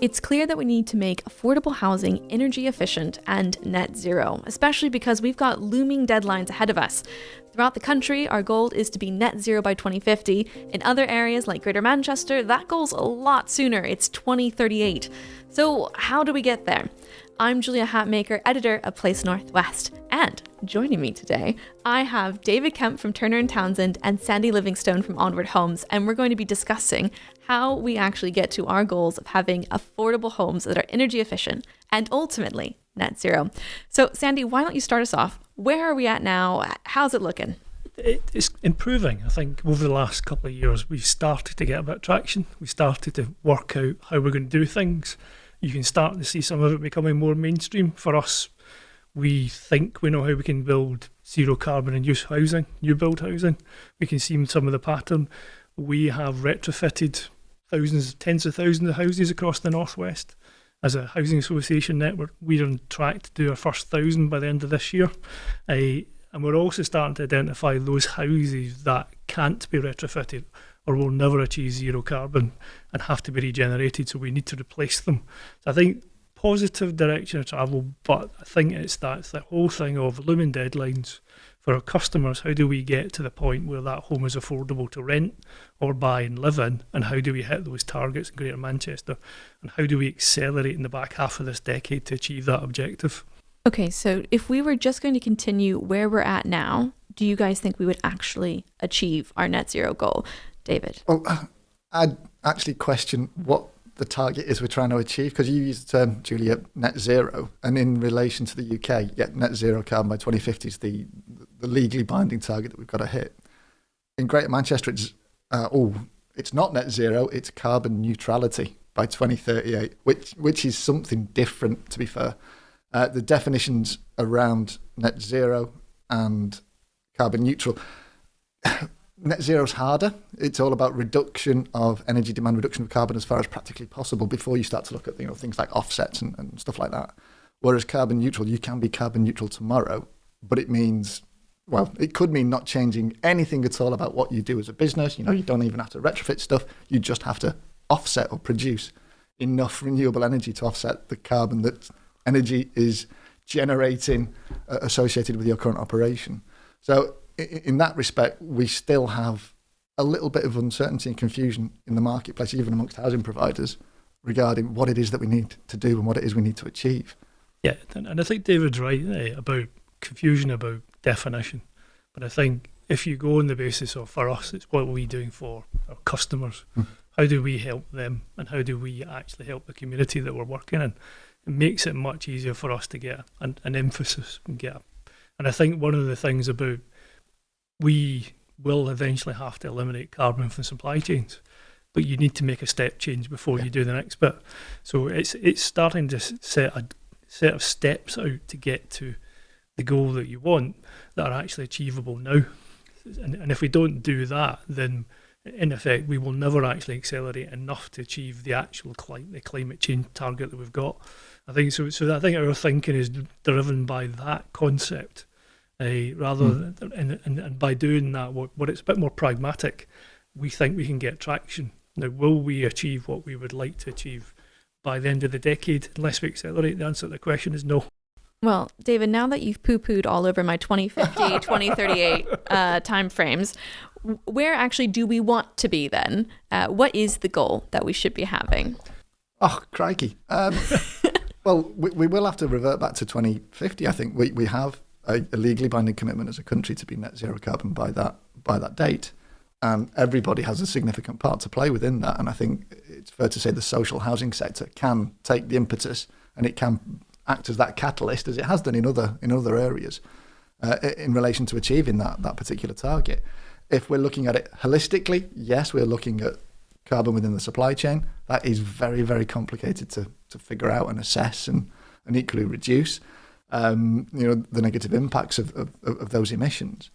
It's clear that we need to make affordable housing energy efficient and net zero, especially because we've got looming deadlines ahead of us. Throughout the country, our goal is to be net zero by 2050. In other areas like Greater Manchester, that goal's a lot sooner. It's 2038. So how do we get there? I'm Julia Hatmaker, editor of Place Northwest, and joining me today, I have David Kemp from Turner & Townsend and Sandy Livingstone from Onward Homes, and we're going to be discussing how we actually get to our goals of having affordable homes that are energy efficient and ultimately net zero. So Sandy, why don't you start us off? Where are we at now? How's it looking? It's improving. I think over the last couple of years, we've started to get a bit of traction. We started to work out how we're going to do things. You can start to see some of it becoming more mainstream. For us, we think we know how we can build zero carbon and use housing, new build housing. We can see some of the pattern. We have retrofitted tens of thousands of houses across the Northwest. As a housing association network, we're on track to do our first 1,000 by the end of this year. And we're also starting to identify those houses that can't be retrofitted or will never achieve zero carbon and have to be regenerated, so we need to replace them. So I think positive direction of travel, but I think it's the whole thing of looming deadlines for our customers. How do we get to the point where that home is affordable to rent or buy and live in, and how do we hit those targets in Greater Manchester, and how do we accelerate in the back half of this decade to achieve that objective? Okay, so if we were just going to continue where we're at now, do you guys think we would actually achieve our net zero goal? David? Well, I'd actually question what the target is we're trying to achieve, because you used the term, Julia, net zero, and in relation to the UK, net zero carbon by 2050 is the legally binding target that we've got to hit. In Greater Manchester, it's not net zero, it's carbon neutrality by 2038, which is something different, to be fair. The definitions around net zero and carbon neutral, net zero is harder. It's all about reduction of energy demand, reduction of carbon as far as practically possible before you start to look at things like offsets and stuff like that. Whereas carbon neutral, you can be carbon neutral tomorrow, but it means, it could mean not changing anything at all about what you do as a business. You don't even have to retrofit stuff. You just have to offset or produce enough renewable energy to offset the carbon that energy is generating associated with your current operation. So in that respect, we still have a little bit of uncertainty and confusion in the marketplace, even amongst housing providers, regarding what it is that we need to do and what it is we need to achieve. Yeah, and I think David's right about confusion about definition. But I think if you go on the basis of, for us, it's what are we doing for our customers? How do we help them, and how do we actually help the community that we're working in? It makes it much easier for us to get an emphasis and and I think one of the things about, we will eventually have to eliminate carbon from supply chains, but you need to make a step change before you do the next bit. So it's starting to set a set of steps out to get to the goal that you want that are actually achievable now. And if we don't do that, then in effect we will never actually accelerate enough to achieve the actual climate change target that we've got. I think so. I think our thinking is driven by that concept. Rather than, and by doing that, what it's a bit more pragmatic, we think we can get traction. Now, will we achieve what we would like to achieve by the end of the decade unless we accelerate? The answer to the question is no. Well, David, now that you've poo-pooed all over my 2050, 2038 timeframes, where actually do we want to be then? What is the goal that we should be having? Oh, crikey. Well, we will have to revert back to 2050. I think we have a legally binding commitment as a country to be net zero carbon by that date, and everybody has a significant part to play within that. And I think it's fair to say the social housing sector can take the impetus, and it can act as that catalyst, as it has done in other areas, in relation to achieving that particular target. If we're looking at it holistically, yes, we're looking at carbon within the supply chain. That is very, very complicated to figure out and assess and equally reduce. The negative impacts of those emissions.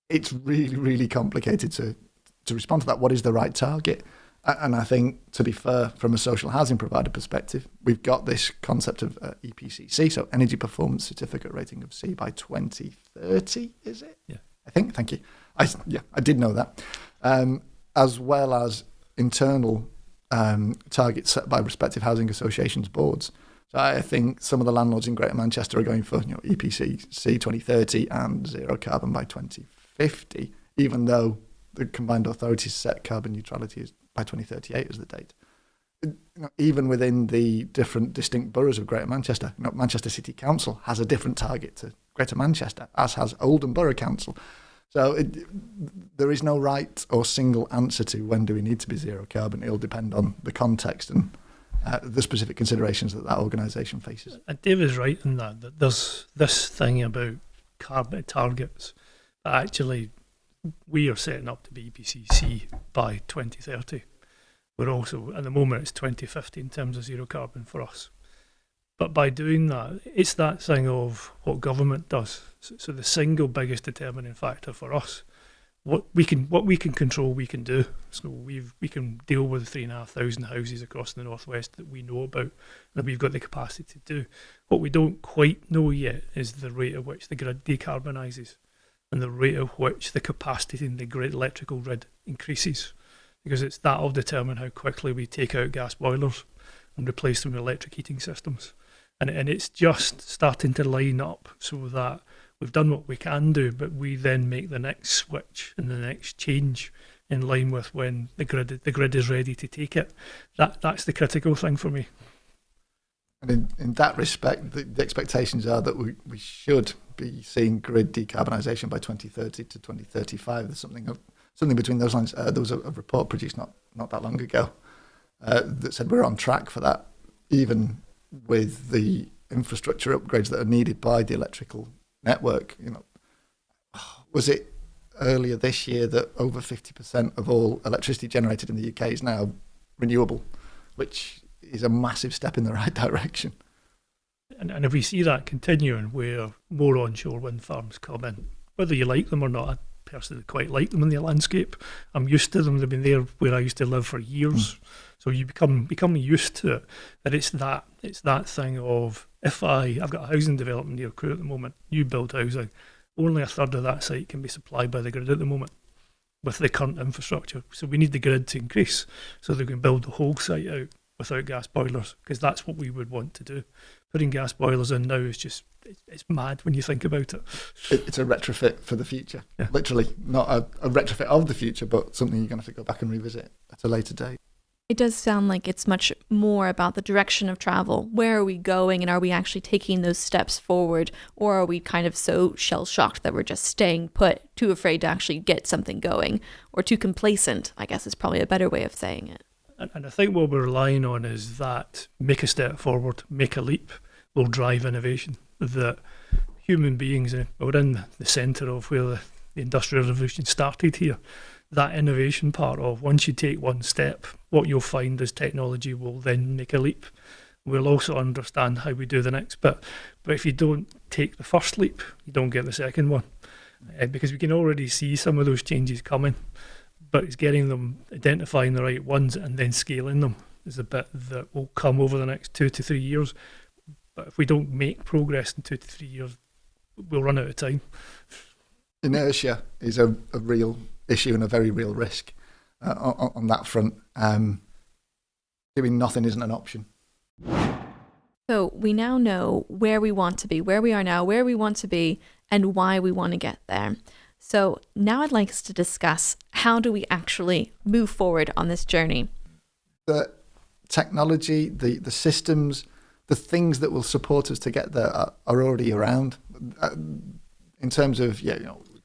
It's really, really complicated to respond to that. What is the right target? And I think, to be fair, from a social housing provider perspective, we've got this concept of EPCC, so Energy Performance Certificate rating of C by 2030, is it? Yeah. I think, thank you. I did know that. As well as internal targets set by respective housing associations boards. So I think some of the landlords in Greater Manchester are going for EPC 2030 and zero carbon by 2050, even though the combined authorities set carbon neutrality by 2038 as the date. Even within the different distinct boroughs of Greater Manchester, Manchester City Council has a different target to Greater Manchester, as has Oldham Borough Council. So there is no right or single answer to when do we need to be zero carbon. It'll depend on the context and the specific considerations that organisation faces. And David's right in that there's this thing about carbon targets. Actually, we are setting up to be EPCC by 2030. We're also, at the moment, it's 2050 in terms of zero carbon for us. But by doing that, it's that thing of what government does. So the single biggest determining factor for us, what we can control, we can do. So we can deal with 3,500 houses across the northwest that we know about, that we've got the capacity to do. What we don't quite know yet is the rate at which the grid decarbonises and the rate at which the capacity in the grid, electrical grid, increases, because it's that'll determine how quickly we take out gas boilers and replace them with electric heating systems. And it's just starting to line up so that we've done what we can do, but we then make the next switch and the next change in line with when the grid is ready to take it. That's the critical thing for me. And in that respect, the expectations are that we should be seeing grid decarbonisation by 2030 to 2035. There's something between those lines. There was a report produced not that long ago that said we're on track for that, even with the infrastructure upgrades that are needed by the electrical network. Was it earlier this year that over 50% of all electricity generated in the UK is now renewable, which is a massive step in the right direction. And if we see that continuing, where more onshore wind farms come in, whether you like them or not, I personally quite like them in the landscape. I'm used to them. They've been there where I used to live for years. So you become used to it. That it's that thing of, if I've got a housing development near Crewe at the moment, you build housing, only a third of that site can be supplied by the grid at the moment with the current infrastructure. So we need the grid to increase so they can build the whole site out without gas boilers, because that's what we would want to do. Putting gas boilers in now is just, it's mad when you think about it. It's a retrofit for the future. Yeah. Literally, not a retrofit of the future, but something you're going to have to go back and revisit at a later date. It does sound like it's much more about the direction of travel. Where are we going, and are we actually taking those steps forward, or are we kind of so shell-shocked that we're just staying put, too afraid to actually get something going, or too complacent, I guess is probably a better way of saying it. And I think what we're relying on is that make a step forward, make a leap, will drive innovation. That human beings are in the centre of where the Industrial Revolution started here. That innovation part of, once you take one step, what you'll find is technology will then make a leap. We'll also understand how we do the next bit. But if you don't take the first leap, you don't get the second one. Because we can already see some of those changes coming. But it's getting them, identifying the right ones and then scaling them is a bit that will come over the next 2 to 3 years. But if we don't make progress in 2 to 3 years, we'll run out of time. Inertia is a real issue and a very real risk on that front. Doing nothing isn't an option. So we now know where we want to be, where we are now, where we want to be, and why we want to get there. So now I'd like us to discuss, how do we actually move forward on this journey? The technology, the systems, the things that will support us to get there are already around. In terms of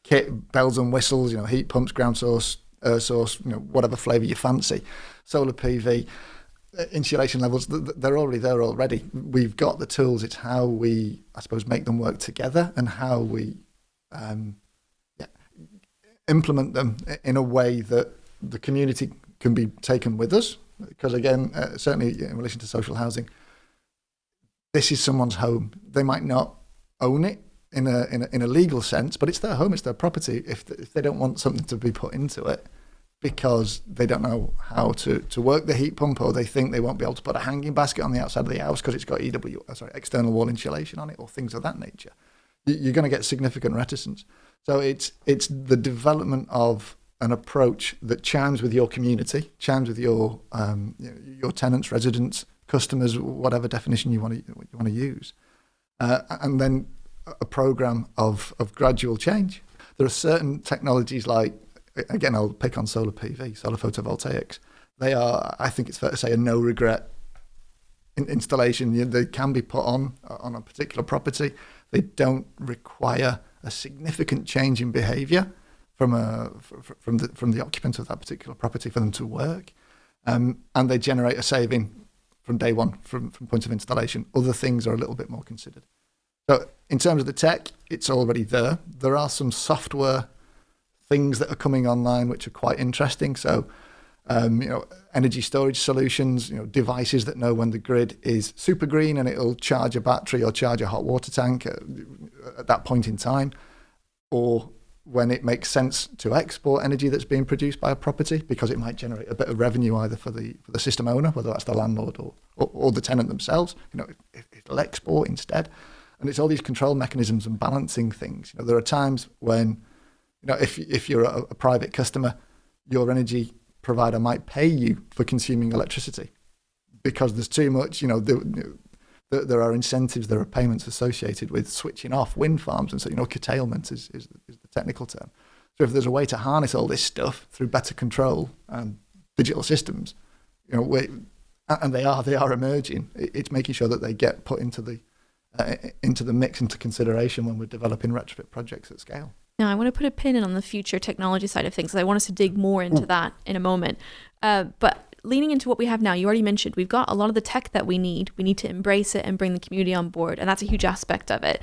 kit, bells and whistles, heat pumps, ground source, air source, whatever flavour you fancy, solar PV, insulation levels, they're already there already. We've got the tools. It's how we, I suppose, make them work together and how we implement them in a way that the community can be taken with us. Because again, certainly in relation to social housing, this is someone's home. They might not own it in a legal sense, but it's their home, it's their property. If they don't want something to be put into it because they don't know how to work the heat pump, or they think they won't be able to put a hanging basket on the outside of the house because it's got external wall insulation on it, or things of that nature, you're going to get significant reticence. So it's the development of an approach that chimes with your community, chimes with your your tenants, residents, customers, whatever definition you want to use, and then a program of gradual change. There are certain technologies like, again, I'll pick on solar PV, solar photovoltaics. They are, I think it's fair to say, a no regret installation. They can be put on a particular property. They don't require a significant change in behaviour from the occupant of that particular property for them to work, and they generate a saving from day one from point of installation. Other things are a little bit more considered. So in terms of the tech, it's already there. There are some software things that are coming online which are quite interesting. So energy storage solutions, devices that know when the grid is super green and it'll charge a battery or charge a hot water tank at that point in time, or when it makes sense to export energy that's being produced by a property because it might generate a bit of revenue either for the system owner, whether that's the landlord or the tenant themselves. It'll export instead. And it's all these control mechanisms and balancing things. There are times when, if you're a private customer, your energy provider might pay you for consuming electricity because there's too much. There are incentives, there are payments associated with switching off wind farms, and so curtailment is the technical term. So if there's a way to harness all this stuff through better control and digital systems, and they are emerging, it's making sure that they get put into the mix, into consideration when we're developing retrofit projects at scale. Now, I want to put a pin in on the future technology side of things. I want us to dig more into that in a moment. But leaning into what we have now, you already mentioned, we've got a lot of the tech that we need. We need to embrace it and bring the community on board, and that's a huge aspect of it.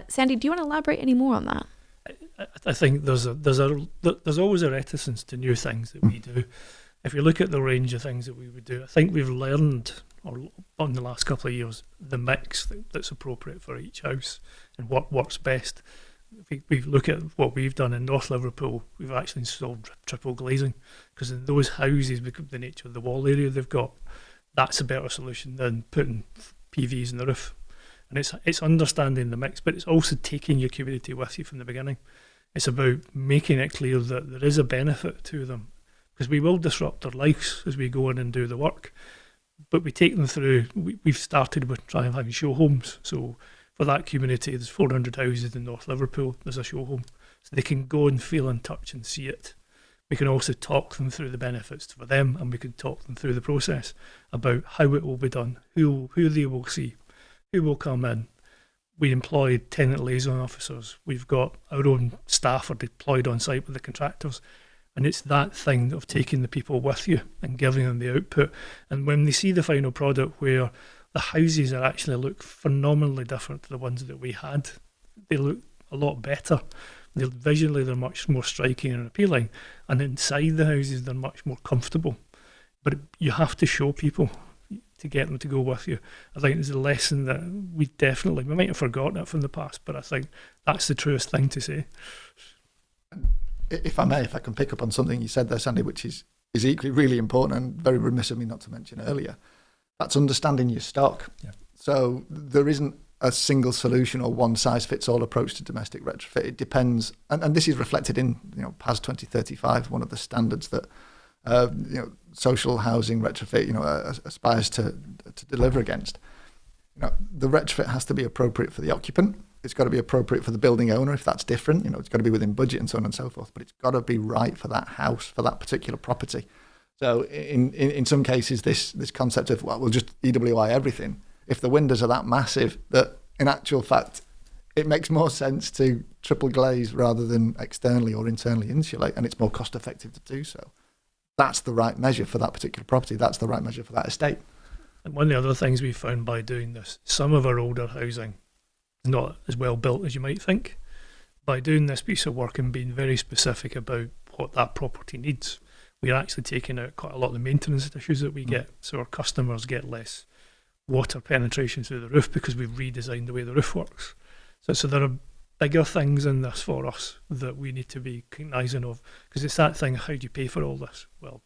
Sandy, do you want to elaborate any more on that? I think there's always a reticence to new things that we do. If you look at the range of things that we would do, I think we've learned, in the last couple of years, the mix that's appropriate for each house and what works best. If we look at what we've done in North Liverpool, we've actually installed triple glazing because in those houses, because of the nature of the wall area they've got, that's a better solution than putting PVs in the roof. And it's understanding the mix, but it's also taking your community with you from the beginning. It's about making it clear that there is a benefit to them, because we will disrupt their lives as we go in and do the work. But we take them through, we've started with trying having show homes. So for that community, there's 400 houses in North Liverpool, there's a show home. So they can go and feel and touch and see it. We can also talk them through the benefits for them, and we can talk them through the process about how it will be done, who they will see, who will come in. We employ tenant liaison officers. We've got our own staff are deployed on site with the contractors. And it's that thing of taking the people with you and giving them the output. And when they see the final product where the houses actually look phenomenally different to the ones that we had, they look a lot better. Visually, they're much more striking and appealing. And inside the houses, they're much more comfortable. But you have to show people to get them to go with you. I think it's a lesson that we might have forgotten it from the past, but I think that's the truest thing to say. If I can pick up on something you said there, Sandy, which is equally really important and very remiss of me not to mention earlier, that's understanding your stock. Yeah. So there isn't a single solution or one-size-fits-all approach to domestic retrofit. It depends, and this is reflected in PAS 2035, one of the standards that social housing retrofit aspires to deliver against. The retrofit has to be appropriate for the occupant. It's got to be appropriate for the building owner if that's different. It's got to be within budget and so on and so forth. But it's got to be right for that house, for that particular property. So in some cases, this concept of, we'll just EWI everything. If the windows are that massive that in actual fact, it makes more sense to triple glaze rather than externally or internally insulate, and it's more cost effective to do so. That's the right measure for that particular property. That's the right measure for that estate. And one of the other things we found by doing this, some of our older housing not as well built as you might think. By doing this piece of work and being very specific about what that property needs, we're actually taking out quite a lot of the maintenance issues that we get. So our customers get less water penetration through the roof because we've redesigned the way the roof works. So there are bigger things in this for us that we need to be cognizant of, because it's that thing, how do you pay for all this? Well,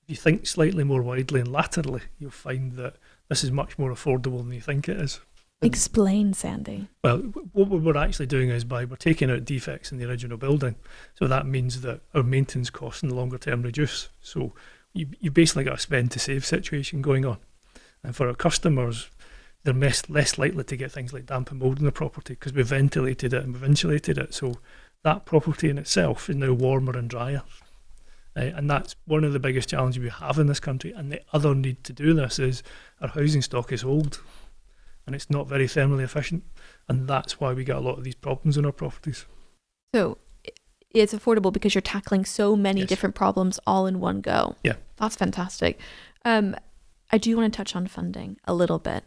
if you think slightly more widely and laterally, you'll find that this is much more affordable than you think it is. Explain, Sandy. Well, what we're actually doing is we're taking out defects in the original building. So that means that our maintenance costs in the longer term reduce. So you basically got a spend to save situation going on. And for our customers, they're less likely to get things like damp and mould in the property because we've ventilated it and we've insulated it. So that property in itself is now warmer and drier. And that's one of the biggest challenges we have in this country. And the other need to do this is our housing stock is old and it's not very thermally efficient. And that's why we get a lot of these problems in our properties. So it's affordable because you're tackling so many different problems all in one go. Yeah. That's fantastic. I do want to touch on funding a little bit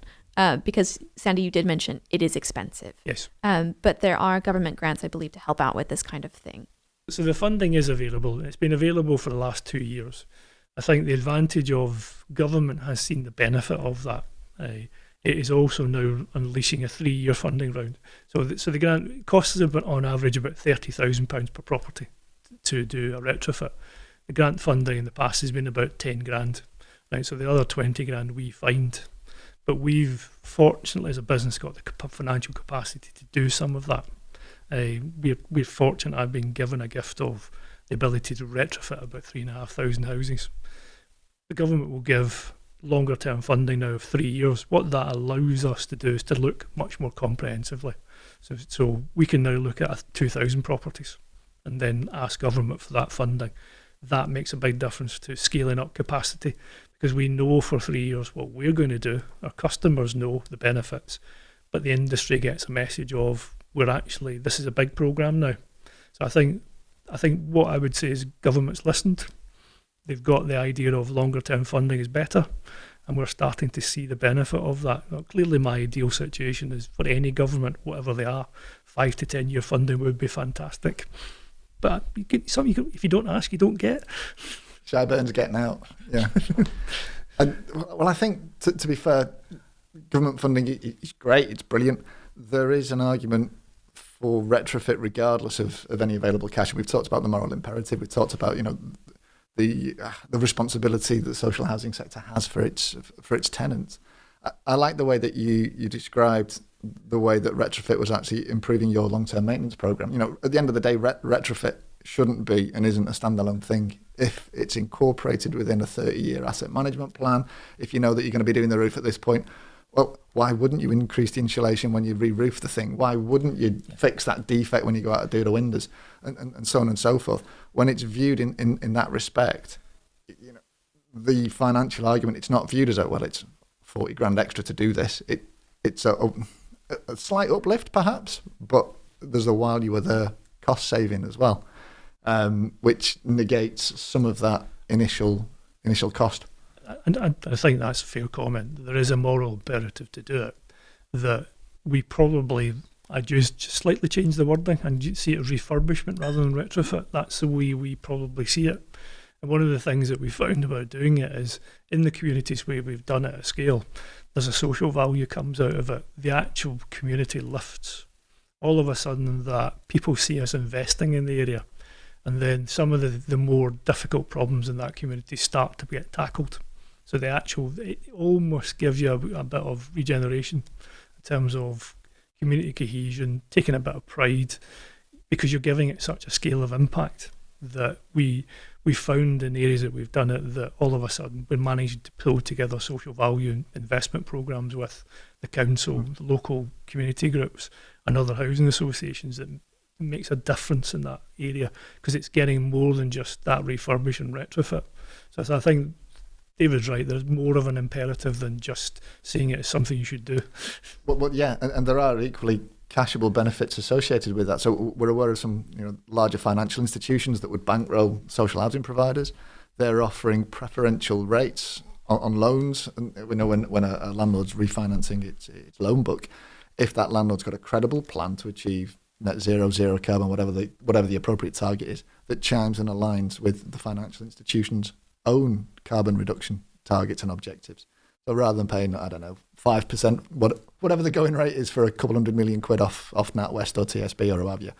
because, Sandy, you did mention it is expensive. Yes. But there are government grants, I believe, to help out with this kind of thing. So the funding is available. It's been available for the last 2 years. I think the advantage of government has seen the benefit of that. It is also now unleashing a 3-year funding round. So the grant costs us on average about £30,000 per property to do a retrofit. The grant funding in the past has been about 10 grand. Right, so the other 20 grand we find. But we've fortunately as a business got the financial capacity to do some of that. We're fortunate I've been given a gift of the ability to retrofit about 3,500 houses. The government will give longer term funding now of 3 years. What that allows us to do is to look much more comprehensively. So we can now look at 2,000 properties and then ask government for that funding. That makes a big difference to scaling up capacity because we know for 3 years what we're going to do. Our customers know the benefits, but the industry gets a message of this is a big programme now. So I think what I would say is government's listened. They've got the idea of longer term funding is better, and we're starting to see the benefit of that. Now, clearly my ideal situation is for any government, whatever they are, 5 to 10 year funding would be fantastic. But if you don't ask, you don't get. Shyburne's getting out. Yeah. Well, I think to be fair, government funding is great. It's brilliant. There is an argument for retrofit regardless of any available cash. We've talked about the moral imperative. We've talked about the responsibility that the social housing sector has for its tenants. I like the way that you described the way that retrofit was actually improving your long-term maintenance program. At the end of the day, retrofit shouldn't be and isn't a standalone thing. If it's incorporated within a 30-year asset management plan, if you know that you're going to be doing the roof at this point, well, why wouldn't you increase the insulation when you re-roof the thing? Why wouldn't you fix that defect when you go out to do the windows, and so on and so forth? When it's viewed in that respect, the financial argument, it's not viewed as it's 40 grand extra to do this. It's a slight uplift perhaps, but there's a while you were there cost saving as well, which negates some of that initial cost. And I think that's a fair comment. There is a moral imperative to do it. That we probably, I just slightly change the wording and see it as refurbishment rather than retrofit. That's the way we probably see it. And one of the things that we found about doing it is in the communities where we've done it at scale, there's a social value comes out of it. The actual community lifts. All of a sudden that people see us investing in the area. And then some of the more difficult problems in that community start to get tackled. So it almost gives you a bit of regeneration in terms of community cohesion, taking a bit of pride, because you're giving it such a scale of impact that we found in areas that we've done it that all of a sudden we managed to pull together social value investment programs with the council, the local community groups and other housing associations that makes a difference in that area because it's getting more than just that refurbish and retrofit. So I think David's right, there's more of an imperative than just seeing it as something you should do. Well, yeah, and there are equally cashable benefits associated with that. So we're aware of some larger financial institutions that would bankroll social housing providers. They're offering preferential rates on loans. And we know when a landlord's refinancing its loan book, if that landlord's got a credible plan to achieve net zero, zero carbon, whatever the appropriate target is, that chimes and aligns with the financial institution's own carbon reduction targets and objectives. So rather than paying, 5%, whatever the going rate is for a couple £100 million off NatWest or TSB or what have you,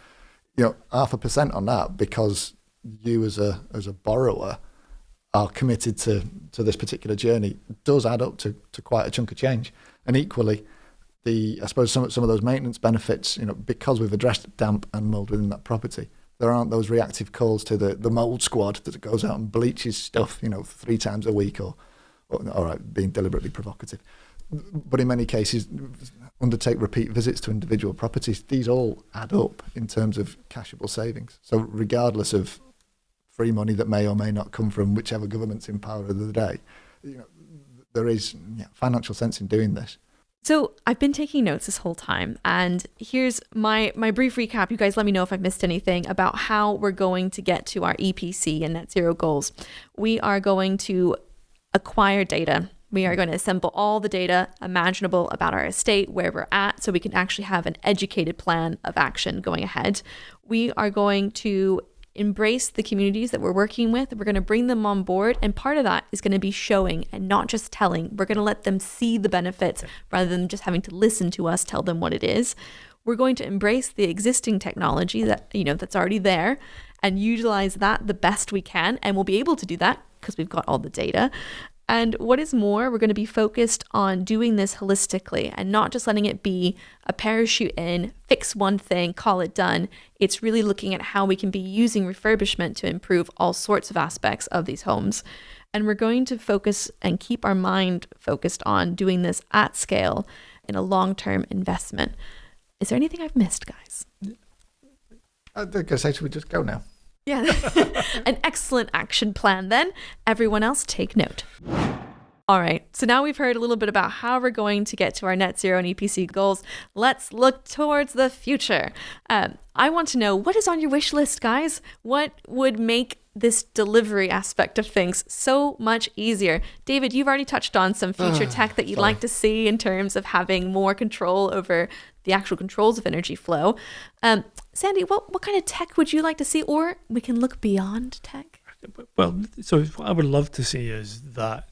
0.5% on that because you as a borrower are committed to this particular journey does add up to quite a chunk of change. And equally, I suppose some of those maintenance benefits, because we've addressed damp and mold within that property, there aren't those reactive calls to the mold squad that goes out and bleaches stuff, 3 times a week or all right, being deliberately provocative. But in many cases, undertake repeat visits to individual properties. These all add up in terms of cashable savings. So regardless of free money that may or may not come from whichever government's in power of the day, there is financial sense in doing this. So I've been taking notes this whole time, and here's my brief recap. You guys let me know if I've missed anything about how we're going to get to our EPC and net zero goals. We are going to acquire data. We are going to assemble all the data imaginable about our estate, where we're at, so we can actually have an educated plan of action going ahead. We are going to embrace the communities that we're working with. We're going to bring them on board. And part of that is going to be showing and not just telling. We're going to let them see the benefits rather than just having to listen to us tell them what it is. We're going to embrace the existing technology that, that's already there and utilize that the best we can. And we'll be able to do that because we've got all the data. And what is more, we're going to be focused on doing this holistically and not just letting it be a parachute in, fix one thing, call it done. It's really looking at how we can be using refurbishment to improve all sorts of aspects of these homes. And we're going to focus and keep our mind focused on doing this at scale in a long-term investment. Is there anything I've missed, guys? I think I say, should we just go now? Yeah, an excellent action plan then. Everyone else take note. All right, so now we've heard a little bit about how we're going to get to our net zero and EPC goals. Let's look towards the future. I want to know, what is on your wish list, guys? What would make this delivery aspect of things so much easier? David, you've already touched on some future tech that you'd like to see in terms of having more control over the actual controls of energy flow. Sandy, what kind of tech would you like to see? Or we can look beyond tech. Well, so what I would love to see is that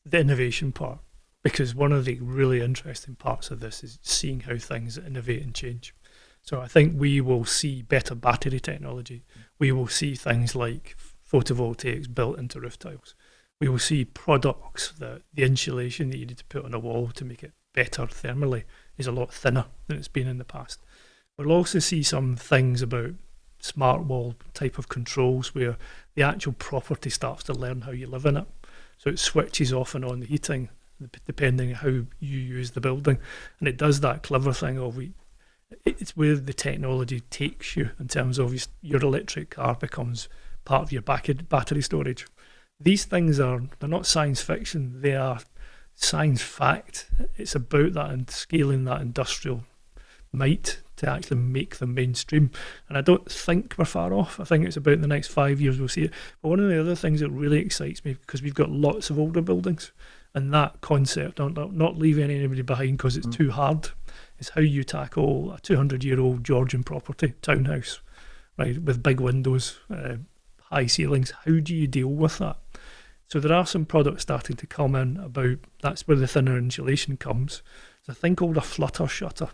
the innovation part, because one of the really interesting parts of this is seeing how things innovate and change. So I think we will see better battery technology. We will see things like photovoltaics built into roof tiles. We will see products that the insulation that you need to put on a wall to make it better thermally is a lot thinner than it's been in the past. We'll also see some things about smart wall type of controls where the actual property starts to learn how you live in it. So it switches off and on the heating depending on how you use the building. And it does that clever thing of it's where the technology takes you in terms of your electric car becomes part of your battery storage. These things they're not science fiction, they are science fact. It's about that and scaling that industrial might to actually make them mainstream. And I don't think we're far off. I think it's about the next 5 years we'll see it. But one of the other things that really excites me, because we've got lots of older buildings, and that concept of not leaving anybody behind because it's too hard, is how you tackle a 200-year-old Georgian property, townhouse, right, with big windows, high ceilings. How do you deal with that? So there are some products starting to come in about, that's where the thinner insulation comes. There's a thing called a flutter shutter,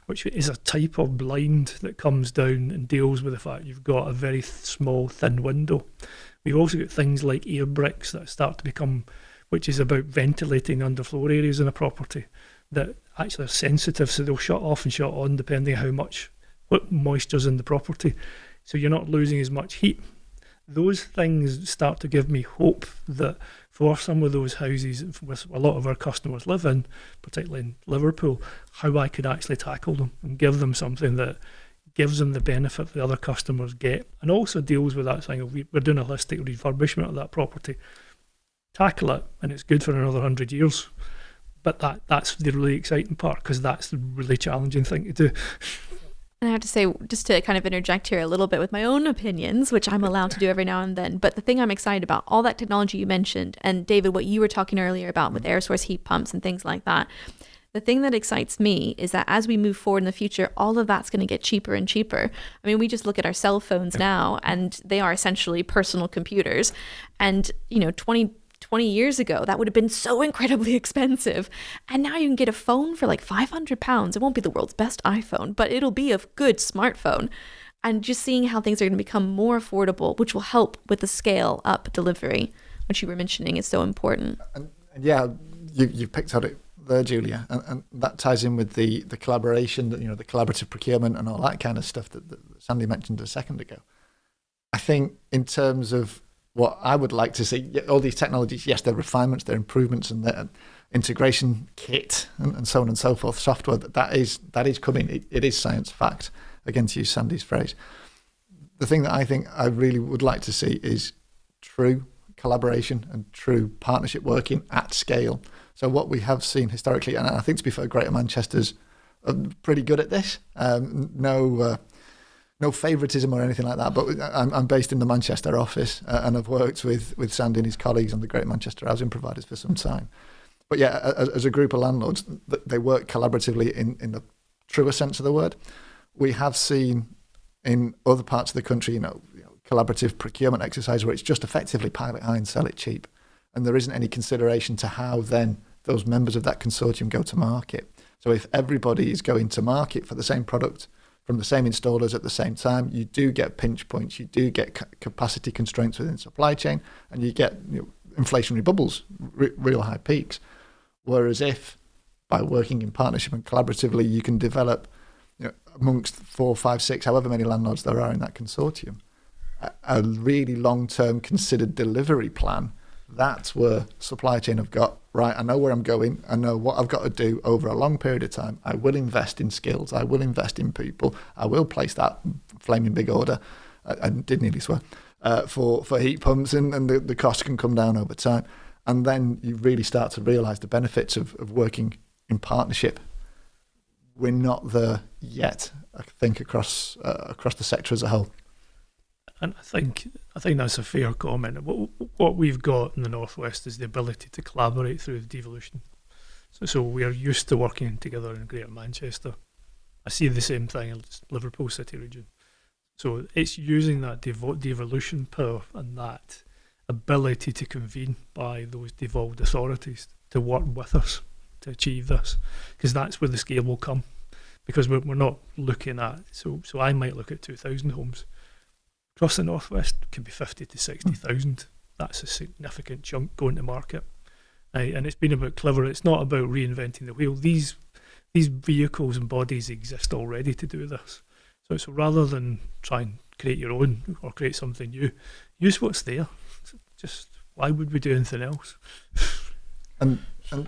which is a type of blind that comes down and deals with the fact you've got a very small, thin window. We've also got things like air bricks that start to become, which is about ventilating underfloor areas in a property that actually are sensitive, so they'll shut off and shut on depending on what moisture's in the property. So you're not losing as much heat. Those things start to give me hope that for some of those houses with a lot of our customers live in, particularly in Liverpool, how I could actually tackle them and give them something that gives them the benefit the other customers get, and also deals with that thing of we're doing a holistic refurbishment of that property. Tackle it, and it's good for another 100 years. But that's the really exciting part, because that's the really challenging thing to do. And I have to say, just to kind of interject here a little bit with my own opinions, which I'm allowed to do every now and then, but the thing I'm excited about, all that technology you mentioned, and David, what you were talking earlier about with air source heat pumps and things like that, the thing that excites me is that as we move forward in the future, all of that's going to get cheaper and cheaper. I mean, we just look at our cell phones now, and they are essentially personal computers. And, 20 years ago, that would have been so incredibly expensive. And now you can get a phone for like £500. It won't be the world's best iPhone, but it'll be a good smartphone. And just seeing how things are going to become more affordable, which will help with the scale up delivery, which you were mentioning is so important. And yeah, you picked at it there, Julia, and that ties in with the collaboration, the collaborative procurement and all that kind of stuff that Sandy mentioned a second ago. I think in terms of what I would like to see, all these technologies, yes, they're refinements, they're improvements, and they're integration kit and so on and so forth, software, that is coming. It is science fact, again, to use Sandy's phrase. The thing that I think I really would like to see is true collaboration and true partnership working at scale. So what we have seen historically, and I think to be fair, Greater Manchester's pretty good at this. No favouritism or anything like that, but I'm based in the Manchester office and I've worked with Sandy and his colleagues on the Greater Manchester housing providers for some time. But yeah, as a group of landlords, they work collaboratively in the truer sense of the word. We have seen in other parts of the country, collaborative procurement exercise where it's just effectively pilot high and sell it cheap. And there isn't any consideration to how then those members of that consortium go to market. So if everybody is going to market for the same product from the same installers at the same time, you do get pinch points, you do get capacity constraints within supply chain, and you get inflationary bubbles, real high peaks. Whereas if by working in partnership and collaboratively, you can develop amongst 4, 5, 6, however many landlords there are in that consortium, a really long-term considered delivery plan. That's where supply chain have got, right, I know where I'm going, I know what I've got to do over a long period of time. I will invest in skills, I will invest in people, I will place that flaming big order, I did nearly swear, for heat pumps, and the cost can come down over time. And then you really start to realise the benefits of working in partnership. We're not there yet, I think, across the sector as a whole. And I think that's a fair comment. What we've got in the Northwest is the ability to collaborate through the devolution. So we are used to working together in Greater Manchester. I see the same thing in Liverpool City region. So it's using that devolution power and that ability to convene by those devolved authorities to work with us to achieve this, because that's where the scale will come. Because we're not looking at, so I might look at 2,000 homes. Across the Northwest, it could be 50 to 60,000. That's a significant chunk going to market. And it's been about clever. It's not about reinventing the wheel. These vehicles and bodies exist already to do this. So rather than try and create your own or create something new, use what's there. Just why would we do anything else? And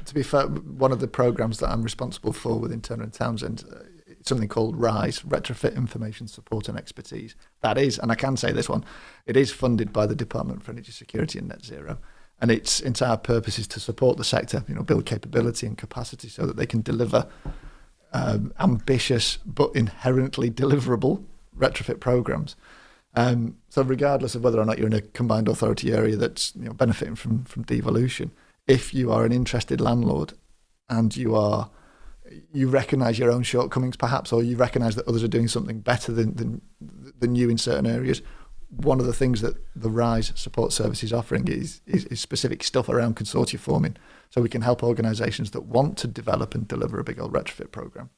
to be fair, one of the programs that I'm responsible for within Turner and Townsend, something called RISE, Retrofit Information Support and Expertise. That is, and I can say this one, it is funded by the Department for Energy Security and Net Zero. And its entire purpose is to support the sector, build capability and capacity so that they can deliver ambitious but inherently deliverable retrofit programs. So regardless of whether or not you're in a combined authority area that's benefiting from devolution, if you are an interested landlord and you recognise your own shortcomings perhaps, or you recognise that others are doing something better than you in certain areas, one of the things that the RISE support service is offering is specific stuff around consortia forming, so we can help organisations that want to develop and deliver a big old retrofit programme.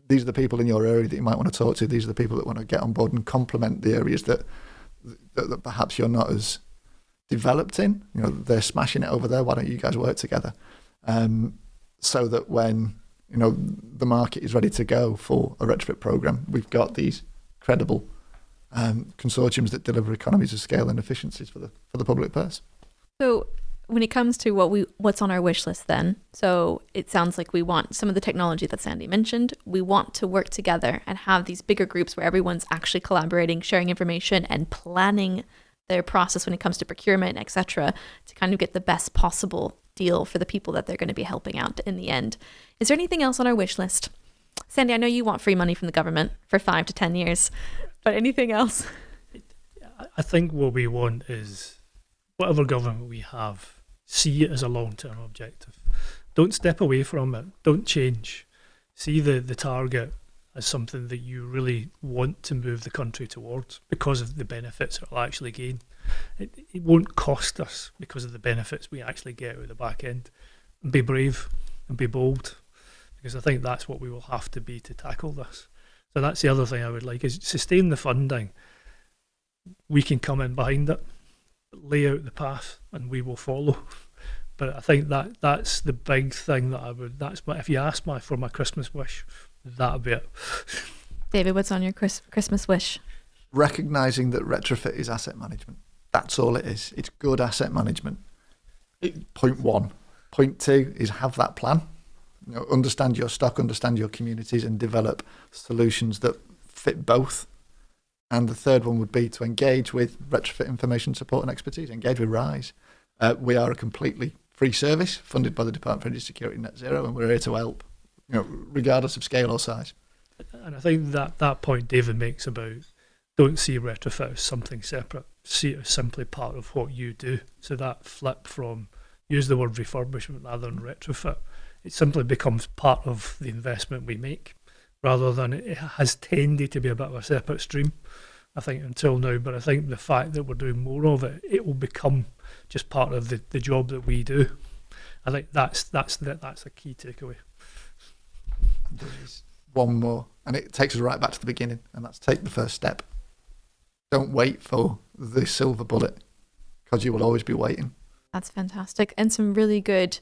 These are the people in your area that you might want to talk to. These are the people that want to get on board and complement the areas that perhaps you're not as developed in. They're smashing it over there. Why don't you guys work together? So that when the market is ready to go for a retrofit program, we've got these credible consortiums that deliver economies of scale and efficiencies for the public purse. So when it comes to what's on our wish list then, so it sounds like we want some of the technology that Sandy mentioned. We want to work together and have these bigger groups where everyone's actually collaborating, sharing information and planning their process when it comes to procurement, etc., to kind of get the best possible deal for the people that they're going to be helping out in the end. Is there anything else on our wish list? Sandy, I know you want free money from the government for 5 to 10 years, but anything else? I think what we want is whatever government we have, see it as a long-term objective. Don't step away from it. Don't change. See the target as something that you really want to move the country towards because of the benefits it'll actually gain. It won't cost us because of the benefits we actually get out of the back end. And be brave and be bold, because I think that's what we will have to be to tackle this. So that's the other thing I would like, is sustain the funding. We can come in behind it, lay out the path, and we will follow. But I think that's the big thing that if you ask me for my Christmas wish, that'd be it. David, what's on your Christmas wish? Recognising that retrofit is asset management. That's all it is. It's good asset management. Point one. Point two is have that plan. Understand your stock, understand your communities, and develop solutions that fit both. And the third one would be to engage with retrofit information support and expertise. Engage with RISE. We are a completely free service funded by the Department for Energy Security Net Zero, and we're here to help, regardless of scale or size. And I think that point David makes about don't see retrofit as something separate, see it as simply part of what you do. So that flip from use the word refurbishment rather than retrofit, it simply becomes part of the investment we make, rather than it has tended to be a bit of a separate stream, I think, until now. But I think the fact that we're doing more of it, it will become just part of the job that we do. I think that's a key takeaway. There's one more, and it takes us right back to the beginning, and that's take the first step. Don't wait for the silver bullet, because you will always be waiting. That's fantastic. And some really good,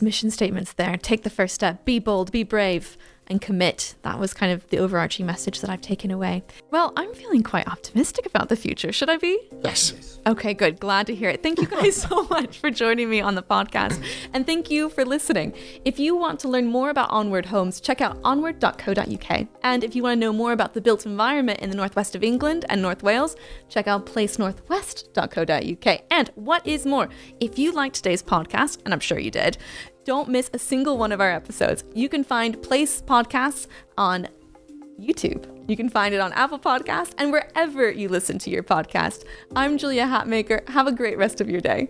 mission statements there. Take the first step, be bold, be brave, and commit. That was kind of the overarching message that I've taken away. Well, I'm feeling quite optimistic about the future. Should I be? Yes. Okay, good. Glad to hear it. Thank you guys so much for joining me on the podcast. And thank you for listening. If you want to learn more about Onward Homes, check out onward.co.uk. And if you want to know more about the built environment in the northwest of England and North Wales, check out placenorthwest.co.uk. And what is more, if you liked today's podcast, and I'm sure you did, don't miss a single one of our episodes. You can find Place Podcasts on YouTube. You can find it on Apple Podcasts and wherever you listen to your podcast. I'm Julia Hatmaker. Have a great rest of your day.